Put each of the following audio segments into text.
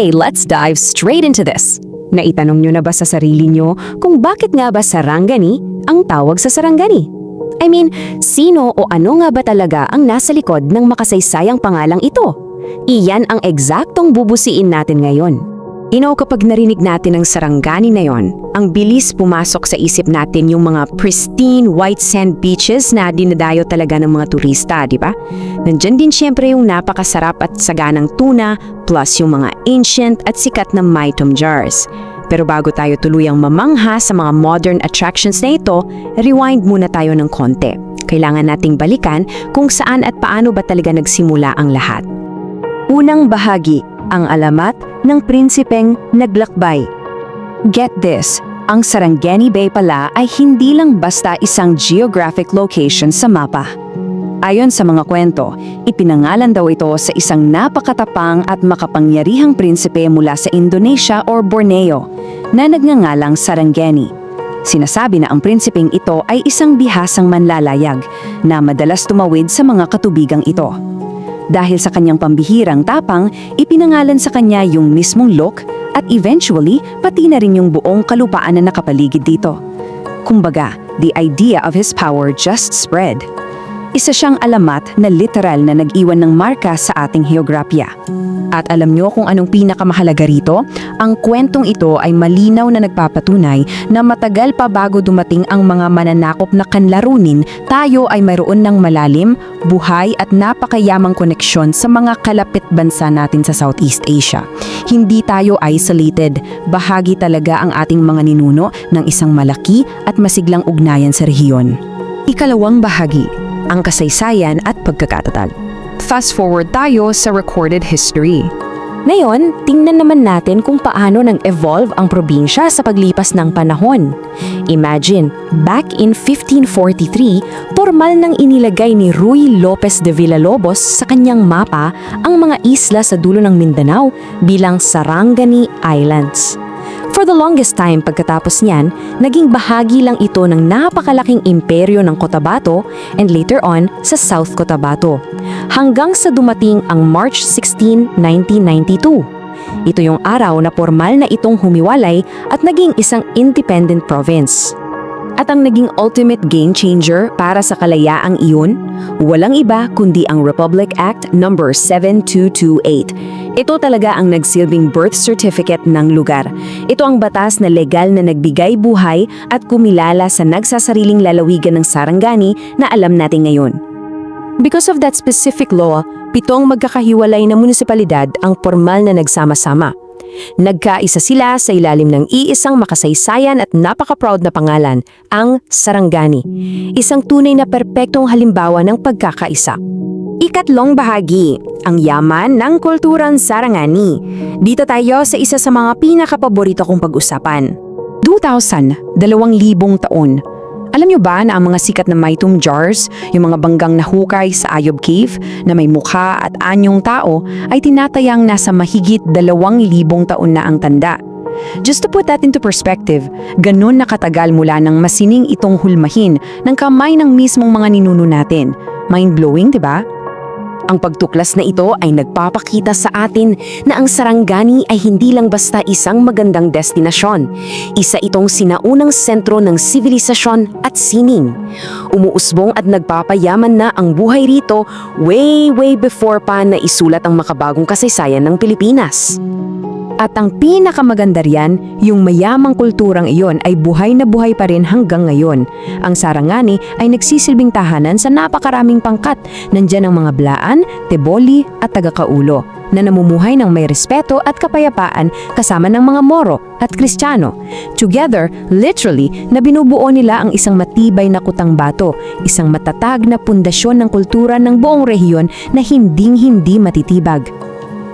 Okay, let's dive straight into this. Naitanong nyo na ba sa sarili nyo kung bakit nga ba Sarangani ang tawag sa Sarangani? I mean, sino o ano nga ba talaga ang nasa likod ng makasaysayang pangalang ito? Iyan ang eksaktong bubusiin natin ngayon. Kapag narinig natin ang Sarangani na yon, ang bilis pumasok sa isip natin yung mga pristine white sand beaches na dinadayo talaga ng mga turista, di ba? Nandyan din siyempre yung napakasarap at saganang tuna plus yung mga ancient at sikat na Maitum jars. Pero bago tayo tuluyang mamangha sa mga modern attractions na ito, rewind muna tayo ng konti. Kailangan nating balikan kung saan at paano ba talaga nagsimula ang lahat. Unang bahagi, ang alamat ng prinsipeng naglakbay. Get this, ang Sarangani Bay pala ay hindi lang basta isang geographic location sa mapa. Ayon sa mga kwento, ipinangalan daw ito sa isang napakatapang at makapangyarihang prinsipe mula sa Indonesia or Borneo na nagngangalang Sarangani. Sinasabi na ang prinsipeng ito ay isang bihasang manlalayag na madalas tumawid sa mga katubigang ito. Dahil sa kanyang pambihirang tapang, ipinangalan sa kanya yung mismong Lok at eventually pati na rin yung buong kalupaan na nakapaligid dito. Kumbaga, the idea of his power just spread. Isa siyang alamat na literal na nag-iwan ng marka sa ating heograpya. At alam nyo kung anong pinakamahalaga rito? Ang kwentong ito ay malinaw na nagpapatunay na matagal pa bago dumating ang mga mananakop na kanlarunin, tayo ay mayroon ng malalim, buhay at napakayamang koneksyon sa mga kalapit bansa natin sa Southeast Asia. Hindi tayo isolated, bahagi talaga ang ating mga ninuno ng isang malaki at masiglang ugnayan sa rehiyon. Ikalawang bahagi, ang kasaysayan at pagkakatatag. Fast forward tayo sa recorded history. Ngayon, tingnan naman natin kung paano nag-evolve ang probinsya sa paglipas ng panahon. Imagine, back in 1543, formal nang inilagay ni Ruy Lopez de Villalobos sa kanyang mapa ang mga isla sa dulo ng Mindanao bilang Sarangani Islands. For the longest time pagkatapos niyan, naging bahagi lang ito ng napakalaking imperyo ng Cotabato and later on sa South Cotabato. Hanggang sa dumating ang March 16, 1992. Ito yung araw na formal na itong humiwalay at naging isang independent province. At ang naging ultimate game changer para sa kalayaang iyon, walang iba kundi ang Republic Act No. 7228. Ito talaga ang nagsilbing birth certificate ng lugar. Ito ang batas na legal na nagbigay buhay at kumilala sa nagsasariling lalawigan ng Sarangani na alam natin ngayon. Because of that specific law, 7 magkakahiwalay na munisipalidad ang formal na nagsama-sama. Nagkaisa sila sa ilalim ng iisang makasaysayan at napaka-proud na pangalan, ang Sarangani. Isang tunay na perpektong halimbawa ng pagkakaisa. Ikatlong bahagi, ang yaman ng kulturang Sarangani. Dito tayo sa isa sa mga pinakapaborito kong pag-usapan. 2,000 taon. Alam nyo ba na ang mga sikat na Maitum jars, yung mga banggang nahukay sa Ayob Cave na may mukha at anyong tao ay tinatayang nasa mahigit 2,000 taon na ang tanda. Just to put that into perspective, ganun nakatagal mula nang masining itong hulmahin ng kamay ng mismong mga ninuno natin. Mind-blowing, diba? Ang pagtuklas na ito ay nagpapakita sa atin na ang Sarangani ay hindi lang basta isang magandang destinasyon. Isa itong sinaunang sentro ng sibilisasyon at sining. Umuusbong at nagpapayaman na ang buhay rito way before pa na isulat ang makabagong kasaysayan ng Pilipinas. At ang pinakamaganda riyan, yung mayamang kulturang iyon ay buhay na buhay pa rin hanggang ngayon. Ang Sarangani ay nagsisilbing tahanan sa napakaraming pangkat. Nandyan ang mga Blaan, Teboli at Tagakaulo na namumuhay ng may respeto at kapayapaan kasama ng mga Moro at Kristiyano. Together, literally, na binubuo nila ang isang matibay na kutang bato, isang matatag na pundasyon ng kultura ng buong rehiyon na hinding-hindi matitibag.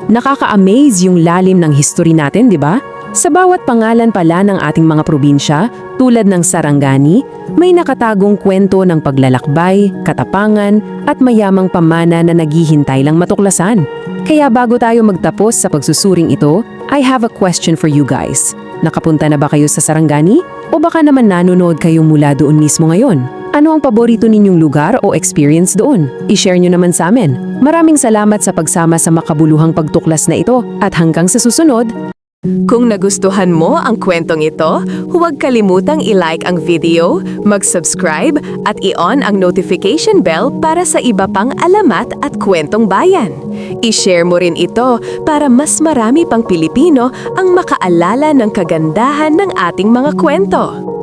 Nakaka-amaze yung lalim ng history natin, di ba? Sa bawat pangalan pala ng ating mga probinsya, tulad ng Sarangani, may nakatagong kwento ng paglalakbay, katapangan, at mayamang pamana na naghihintay lang matuklasan. Kaya bago tayo magtapos sa pagsusuring ito, I have a question for you guys. Nakapunta na ba kayo sa Sarangani? O baka naman nanonood kayo mula doon mismo ngayon? Ano ang paborito ninyong lugar o experience doon? I-share nyo naman sa amin. Maraming salamat sa pagsama sa makabuluhang pagtuklas na ito at hanggang sa susunod. Kung nagustuhan mo ang kwentong ito, huwag kalimutang i-like ang video, mag-subscribe at i-on ang notification bell para sa iba pang alamat at kwentong bayan. I-share mo rin ito para mas marami pang Pilipino ang makaalala ng kagandahan ng ating mga kwento.